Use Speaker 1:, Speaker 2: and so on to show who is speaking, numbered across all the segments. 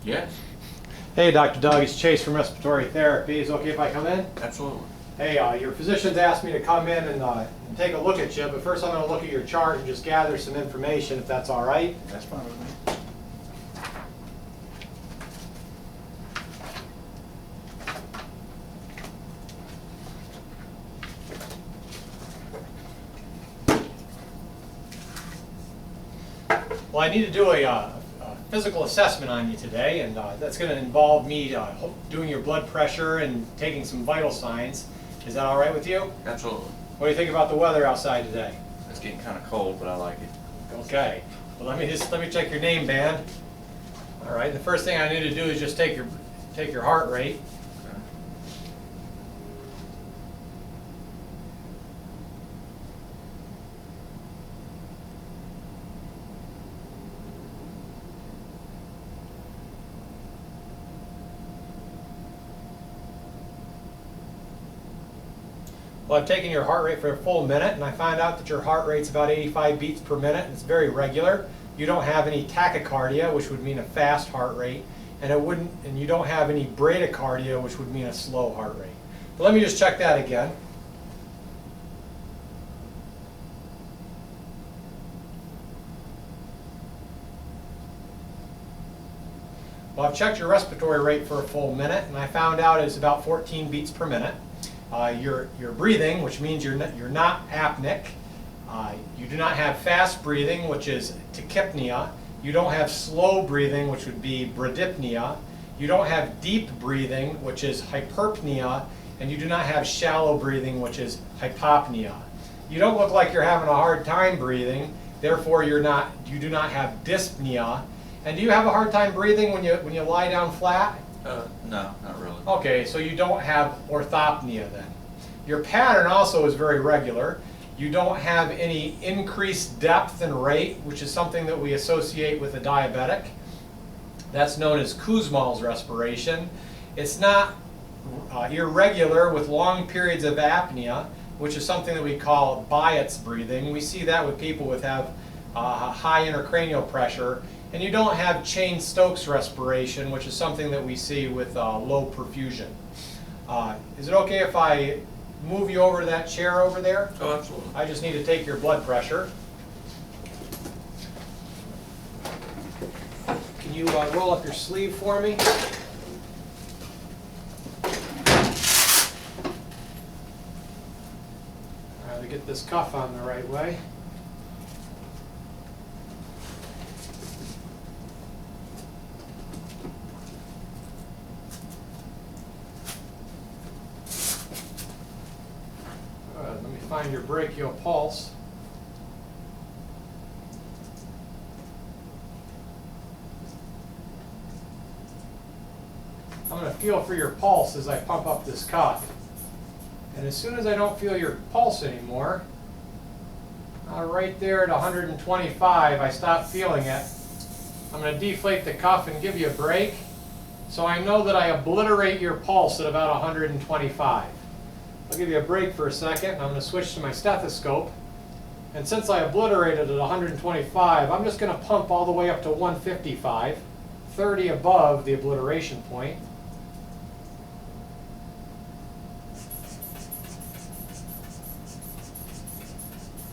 Speaker 1: Yes,
Speaker 2: Hey, Dr. Doug, it's Chase from Respiratory Therapy. Is it okay if I come in?
Speaker 1: absolutely.
Speaker 2: Hey, your physician's asked me to come in and take a look at you, but first I'm going to look at your chart and just gather some information, if that's all right.
Speaker 1: That's fine with me.
Speaker 2: Well, I need to do a physical assessment on you today, and that's going to involve me doing your blood pressure and taking some vital signs. Is that all right with you?
Speaker 1: Absolutely.
Speaker 2: What do you think about the weather outside today?
Speaker 1: It's getting kind of cold, but I like it.
Speaker 2: Okay. Well, let me check your name band. All right. The first thing I need to do is just take your heart rate.
Speaker 1: Okay.
Speaker 2: Well, I've taken your heart rate for a full minute, and I found out that your heart rate's about 85 beats per minute, and it's very regular. You don't have any tachycardia, which would mean a fast heart rate, and you don't have any bradycardia, which would mean a slow heart rate. But let me just check that again. Well, I've checked your respiratory rate for a full minute, and I found out it's about 14 beats per minute. Your breathing, which means you're not apneic. You do not have fast breathing, which is tachypnea. You don't have slow breathing, which would be bradypnea. You don't have deep breathing, which is hyperpnea. And you do not have shallow breathing, which is hypopnea. You don't look like you're having a hard time breathing, therefore you do not have dyspnea. And do you have a hard time breathing when you lie down flat?
Speaker 1: No, not really.
Speaker 2: Okay, so you don't have orthopnea then. Your pattern also is very regular. You don't have any increased depth and rate, which is something that we associate with a diabetic. That's known as Kussmaul's respiration. It's not irregular with long periods of apnea, which is something that we call Biot's breathing. We see that with people who have high intracranial pressure. And you don't have Cheyne-Stokes respiration, which is something that we see with low perfusion. Is it okay if I move you over to that chair over there?
Speaker 1: Oh, absolutely.
Speaker 2: I just need to take your blood pressure. Can you roll up your sleeve for me? All right, to get this cuff on the right way. Let me find your brachial pulse. I'm going to feel for your pulse as I pump up this cuff. And as soon as I don't feel your pulse anymore, right there at 125, I stop feeling it. I'm going to deflate the cuff and give you a break. So I know that I obliterate your pulse at about 125. I'll give you a break for a second. I'm going to switch to my stethoscope. And since I obliterated at 125, I'm just going to pump all the way up to 155, 30 above the obliteration point.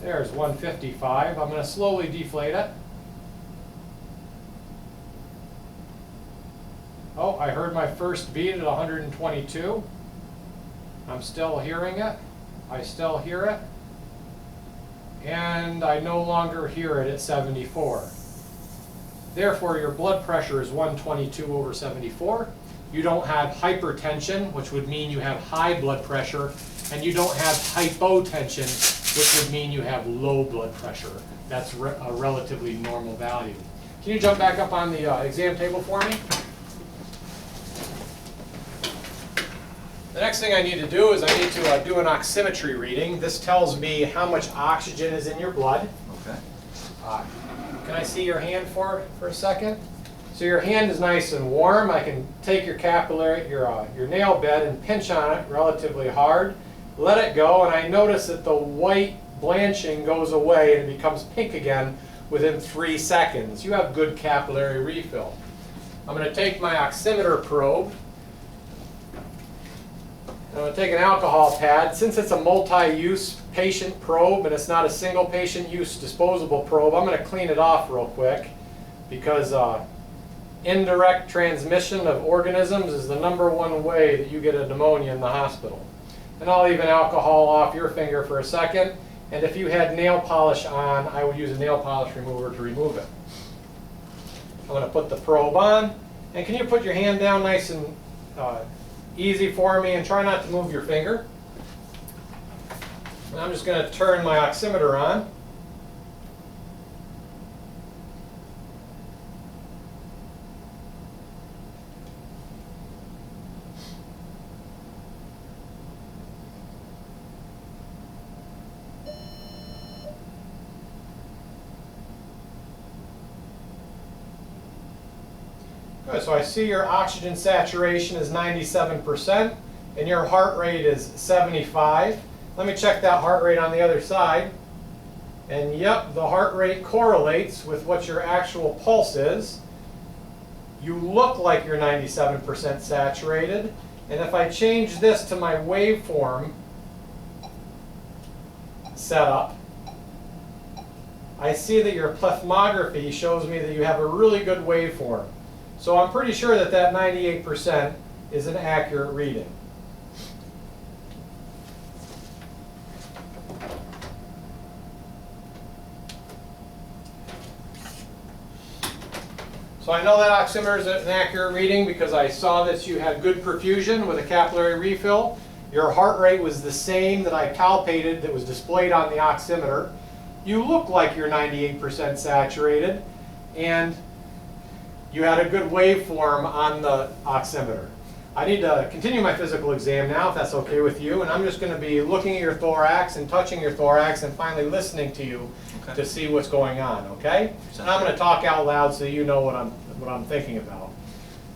Speaker 2: There's 155. I'm going to slowly deflate it. Oh, I heard my first beat at 122. I'm still hearing it. I still hear it. And I no longer hear it at 74. Therefore, your blood pressure is 122 over 74. You don't have hypertension, which would mean you have high blood pressure. And you don't have hypotension, which would mean you have low blood pressure. That's a relatively normal value. Can you jump back up on the exam table for me? The next thing I need to do is I need to do an oximetry reading. This tells me how much oxygen is in your blood.
Speaker 1: Okay.
Speaker 2: Can I see your hand for a second? So your hand is nice and warm. I can take your capillary, your nail bed and pinch on it relatively hard. Let it go, and I notice that the white blanching goes away and it becomes pink again within 3 seconds. You have good capillary refill. I'm going to take my oximeter probe. I'm going to take an alcohol pad. Since it's a multi-use patient probe and it's not a single patient use disposable probe, I'm going to clean it off real quick because indirect transmission of organisms is the #1 way that you get a pneumonia in the hospital. And I'll leave an alcohol off your finger for a second. And if you had nail polish on, I would use a nail polish remover to remove it. I'm going to put the probe on. And can you put your hand down nice and easy for me and try not to move your finger. And I'm just going to turn my oximeter on. Good, so I see your oxygen saturation is 97% and your heart rate is 75. Let me check that heart rate on the other side. And yep, the heart rate correlates with what your actual pulse is. You look like you're 97% saturated. And if I change this to my waveform setup, I see that your plethysmography shows me that you have a really good waveform. So I'm pretty sure that that 98% is an accurate reading. So I know that oximeter is an accurate reading because I saw that you had good perfusion with a capillary refill. Your heart rate was the same that I palpated that was displayed on the oximeter. You look like you're 98% saturated, and you had a good waveform on the oximeter. I need to continue my physical exam now, if that's okay with you, and I'm just going to be looking at your thorax and touching your thorax and finally listening to you to see what's going on, okay? And I'm going to talk out loud so you know what I'm thinking about.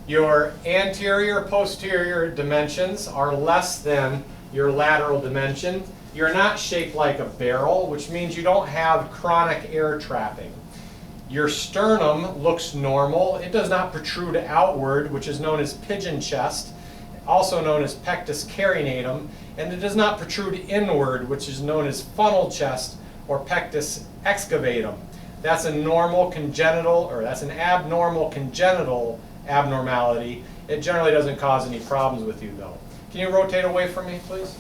Speaker 2: Your anterior posterior dimensions are less than your lateral dimension. You're not shaped like a barrel, which means you don't have chronic air trapping. Your sternum looks normal. It does not protrude outward, which is known as pigeon chest, also known as pectus carinatum, and it does not protrude inward, which is known as funnel chest or pectus excavatum. That's a normal congenital, or that's an abnormal congenital abnormality. It generally doesn't cause any problems with you, though. Can you rotate away from me, please?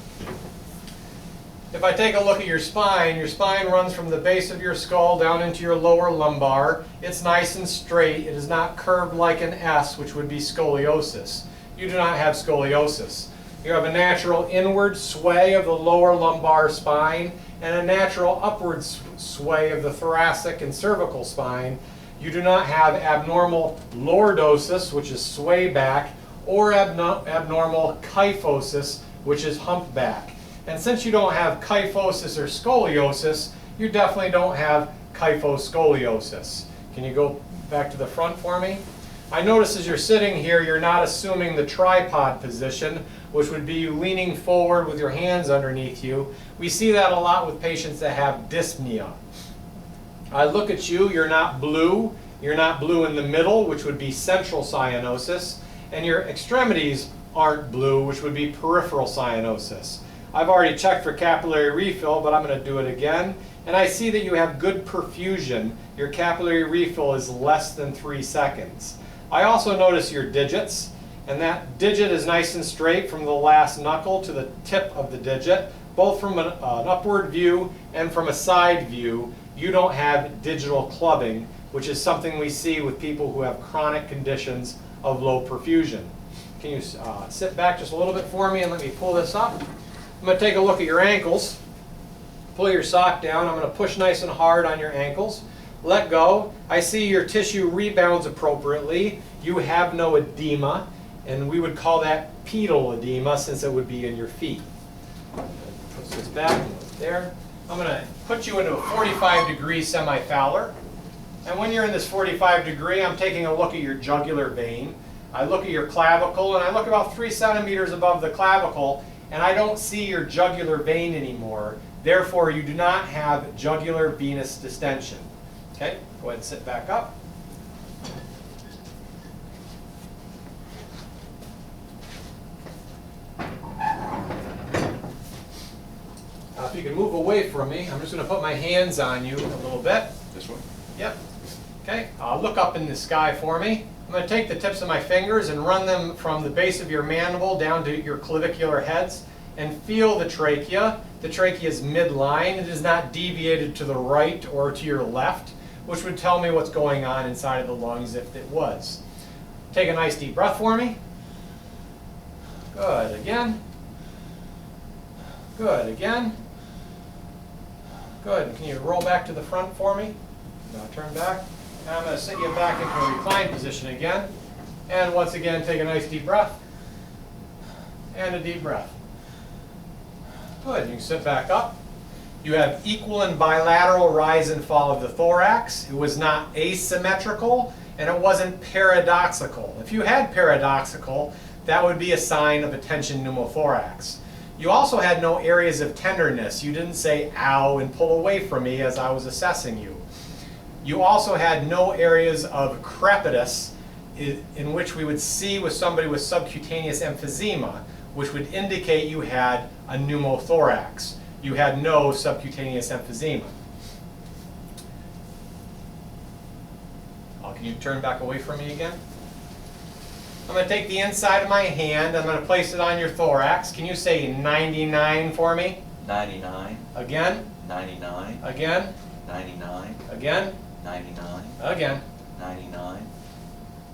Speaker 2: If I take a look at your spine runs from the base of your skull down into your lower lumbar. It's nice and straight. It is not curved like an S, which would be scoliosis. You do not have scoliosis. You have a natural inward sway of the lower lumbar spine and a natural upward sway of the thoracic and cervical spine. You do not have abnormal lordosis, which is sway back, or abnormal kyphosis, which is hump back. And since you don't have kyphosis or scoliosis, you definitely don't have kyphoscoliosis. Can you go back to the front for me? I notice as you're sitting here, you're not assuming the tripod position, which would be you leaning forward with your hands underneath you. We see that a lot with patients that have dyspnea. I look at you, you're not blue. You're not blue in the middle, which would be central cyanosis. And your extremities aren't blue, which would be peripheral cyanosis. I've already checked for capillary refill, but I'm going to do it again. And I see that you have good perfusion. Your capillary refill is less than 3 seconds. I also notice your digits, and that digit is nice and straight from the last knuckle to the tip of the digit, both from an upward view and from a side view. You don't have digital clubbing, which is something we see with people who have chronic conditions of low perfusion. Can you sit back just a little bit for me and let me pull this up? I'm going to take a look at your ankles. Pull your sock down. I'm going to push nice and hard on your ankles. Let go. I see your tissue rebounds appropriately. You have no edema, and we would call that pedal edema since it would be in your feet. Push this back there. I'm going to put you into a 45-degree semi-Fowler. And when you're in this 45-degree, I'm taking a look at your jugular vein. I look at your clavicle, and I look about 3 centimeters above the clavicle, and I don't see your jugular vein anymore. Therefore, you do not have jugular venous distension. Okay, go ahead and sit back up. away from me. I'm just going to put my hands on you a little bit.
Speaker 1: This one?
Speaker 2: Yep. Okay, look up in the sky for me. I'm going to take the tips of my fingers and run them from the base of your mandible down to your clavicular heads and feel the trachea. The trachea is midline. It is not deviated to the right or to your left, which would tell me what's going on inside of the lungs if it was. Take a nice deep breath for me. Good. Again. Good. Again. Good. Can you roll back to the front for me? Now turn back. And I'm going to sit you back into a reclined position again. And once again, take a nice deep breath. And a deep breath. Good. You can sit back up. You have equal and bilateral rise and fall of the thorax. It was not asymmetrical, and it wasn't paradoxical. If you had paradoxical, that would be a sign of a tension pneumothorax. You also had no areas of tenderness. You didn't say, ow, and pull away from me as I was assessing you. You also had no areas of crepitus in which we would see with somebody with subcutaneous emphysema, which would indicate you had a pneumothorax. You had no subcutaneous emphysema. Can you turn back away from me again? I'm going to take the inside of my hand. I'm going to place it on your thorax. Can you say 99 for me?
Speaker 1: 99.
Speaker 2: Again?
Speaker 1: 99.
Speaker 2: Again?
Speaker 1: 99.
Speaker 2: Again?
Speaker 1: 99.
Speaker 2: Again?
Speaker 1: 99.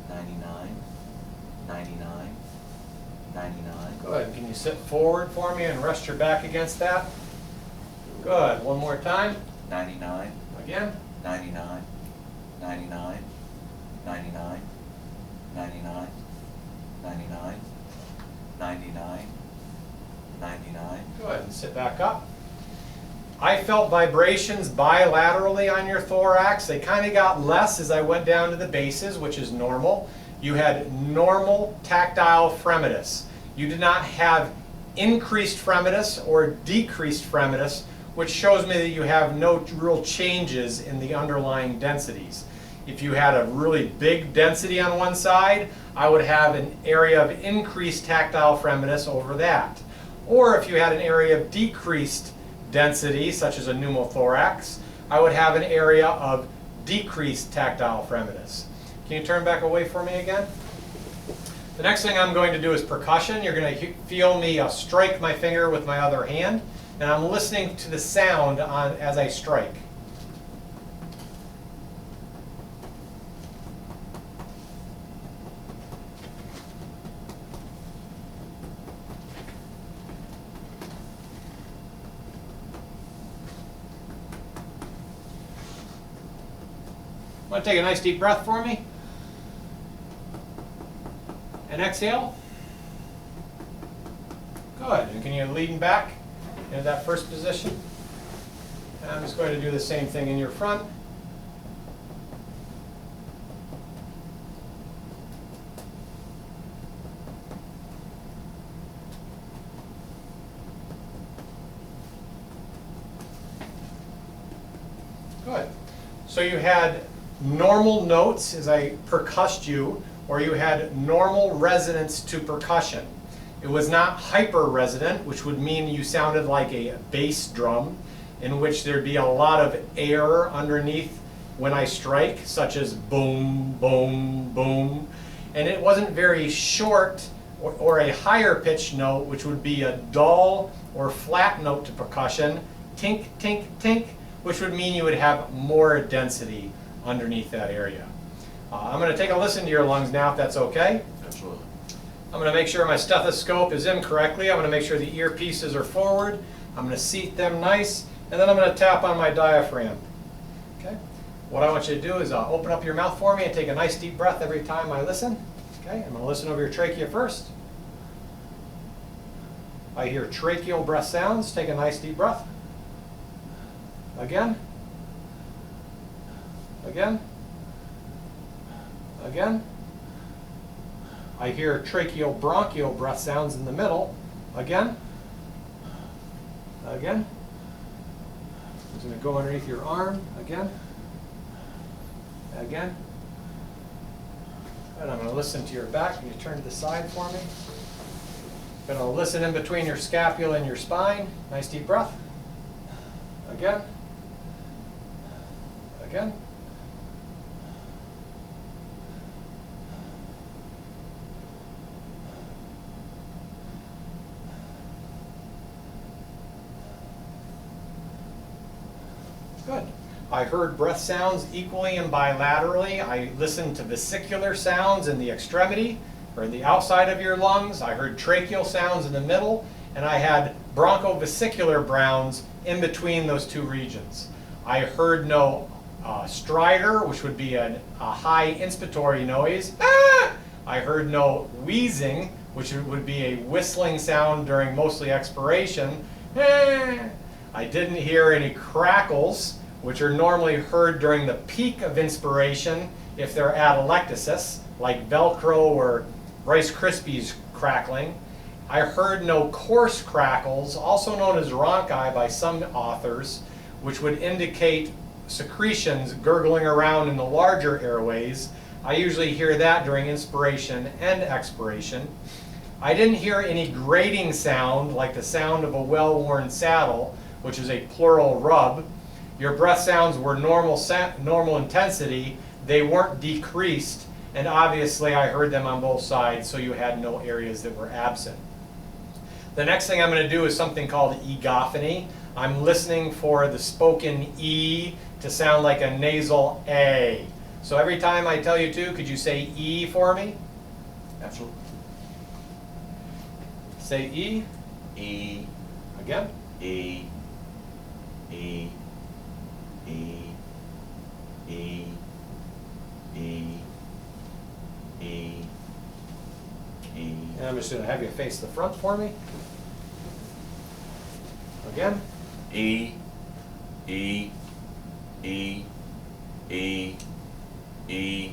Speaker 1: 99. 99. 99.
Speaker 2: Good. Can you sit forward for me and rest your back against that? Good. One more time.
Speaker 1: 99.
Speaker 2: Again?
Speaker 1: 99. 99. 99. 99. 99. 99. 99.
Speaker 2: Good. And sit back up. I felt vibrations bilaterally on your thorax. They kind of got less as I went down to the bases, which is normal. You had normal tactile fremitus. You did not have increased fremitus or decreased fremitus, which shows me that you have no real changes in the underlying densities. If you had a really big density on one side, I would have an area of increased tactile fremitus over that. Or if you had an area of decreased density, such as a pneumothorax, I would have an area of decreased tactile fremitus. Can you turn back away for me again? The next thing I'm going to do is percussion. You're going to feel me strike my finger with my other hand, and I'm listening to the sound as I strike. Want to take a nice deep breath for me? And exhale. Good. And can you lean back into that first position? And I'm just going to do the same thing in your front. Good. So you had normal notes as I percussed you, or you had normal resonance to percussion. It was not hyper-resonant, which would mean you sounded like a bass drum, in which there'd be a lot of air underneath when I strike, such as boom, boom, boom. And it wasn't very short or a higher pitched note, which would be a dull or flat note to percussion, tink, tink, tink, which would mean you would have more density underneath that area. I'm going to take a listen to your lungs now, if that's okay.
Speaker 1: Absolutely.
Speaker 2: I'm going to make sure my stethoscope is in correctly. I'm going to make sure the earpieces are forward. I'm going to seat them nice, and then I'm going to tap on my diaphragm. Okay. What I want you to do is open up your mouth for me and take a nice deep breath every time I listen. Okay. I'm going to listen over your trachea first. I hear tracheal breath sounds. Take a nice deep breath. Again. Again. Again. I hear tracheal bronchial breath sounds in the middle. Again. Again. It's going to go underneath your arm. Again. Again. And I'm going to listen to your back. Can you turn to the side for me? I'm going to listen in between your scapula and your spine. Nice deep breath. Again. Again. Good. I heard breath sounds equally and bilaterally. I listened to vesicular sounds in the extremity, or the outside of your lungs. I heard tracheal sounds in the middle, and I had bronchovesicular browns in between those two regions. I heard no stridor, which would be a high inspiratory noise. Ah! I heard no wheezing, which would be a whistling sound during mostly expiration. Ah! I didn't hear any crackles, which are normally heard during the peak of inspiration if they're atelectasis, like Velcro or Rice Krispies crackling. I heard no coarse crackles, also known as rhonchi by some authors, which would indicate secretions gurgling around in the larger airways. I usually hear that during inspiration and expiration. I didn't hear any grating sound, like the sound of a well-worn saddle, which is a plural rub. Your breath sounds were normal intensity. They weren't decreased, and obviously I heard them on both sides, so you had no areas that were absent. The next thing I'm going to do is something called egophony. I'm listening for the spoken E to sound like a nasal A. So every time I tell you to, could you say E for me?
Speaker 1: Absolutely.
Speaker 2: Say E.
Speaker 1: E,
Speaker 2: Again.
Speaker 1: E, E, E, E, E, E, E.
Speaker 2: And I'm just going to have you face the front for me. Again.
Speaker 1: E, E, E, E, E,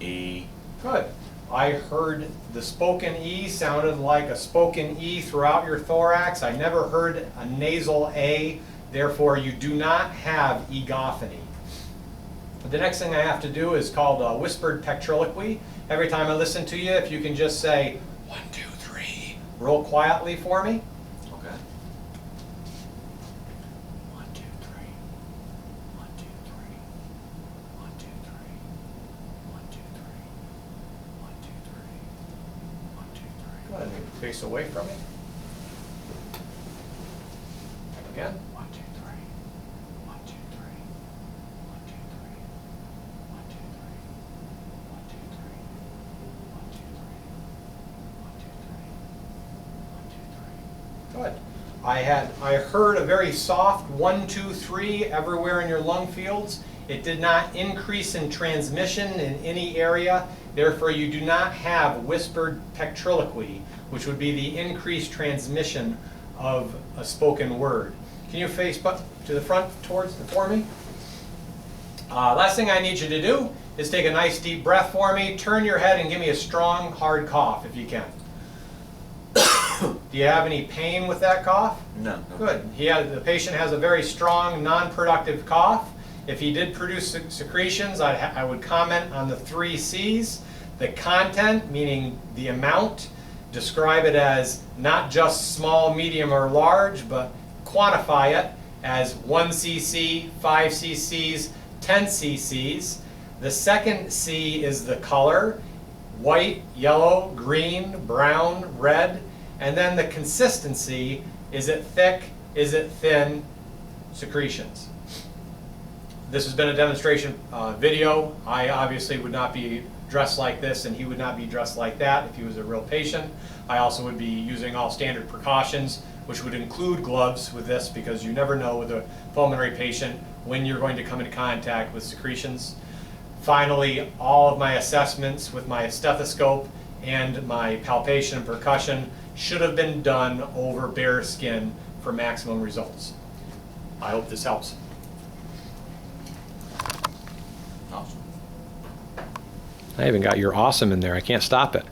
Speaker 1: E.
Speaker 2: Good. I heard the spoken E sounded like a spoken E throughout your thorax. I never heard a nasal A. Therefore, you do not have egophony. The next thing I have to do is called whispered pectriloquy. Every time I listen to you, if you can just say 1, 2, 3, real quietly for me.
Speaker 1: Okay.
Speaker 3: 1, 2, 3. 1, 2, 3. 1, 2, 3. 1, 2, 3. 1, 2, 3. 1, 2, 3.
Speaker 2: Go ahead and face away from me. Again.
Speaker 3: 1, 2, 3. 1, 2, 3. 1, 2, 3. 1, 2, 3. 1, 2, 3. 1, 2, 3. 1, 2, 3. 1, 2, 3.
Speaker 2: Good. I heard a very soft 1, 2, 3 everywhere in your lung fields. It did not increase in transmission in any area. Therefore, you do not have whispered pectriloquy, which would be the increased transmission of a spoken word. Can you face to the front for me? Last thing I need you to do is take a nice deep breath for me. Turn your head and give me a strong, hard cough if you can. Do you have any pain with that cough?
Speaker 1: No.
Speaker 2: Good. The patient has a very strong, non-productive cough. If he did produce secretions, I would comment on the 3 C's. The content, meaning the amount, describe it as not just small, medium, or large, but quantify it as 1 cc, 5 cc's, 10 cc's. The second C is the color, white, yellow, green, brown, red. And then the consistency, is it thick, is it thin, secretions. This has been a demonstration video. I obviously would not be dressed like this, and he would not be dressed like that if he was a real patient. I also would be using all standard precautions, which would include gloves with this, because you never know with a pulmonary patient when you're going to come in contact with secretions. Finally, all of my assessments with my stethoscope and my palpation and percussion should have been done over bare skin for maximum results. I hope this helps.
Speaker 1: Awesome.
Speaker 2: I even got your awesome in there. I can't stop it.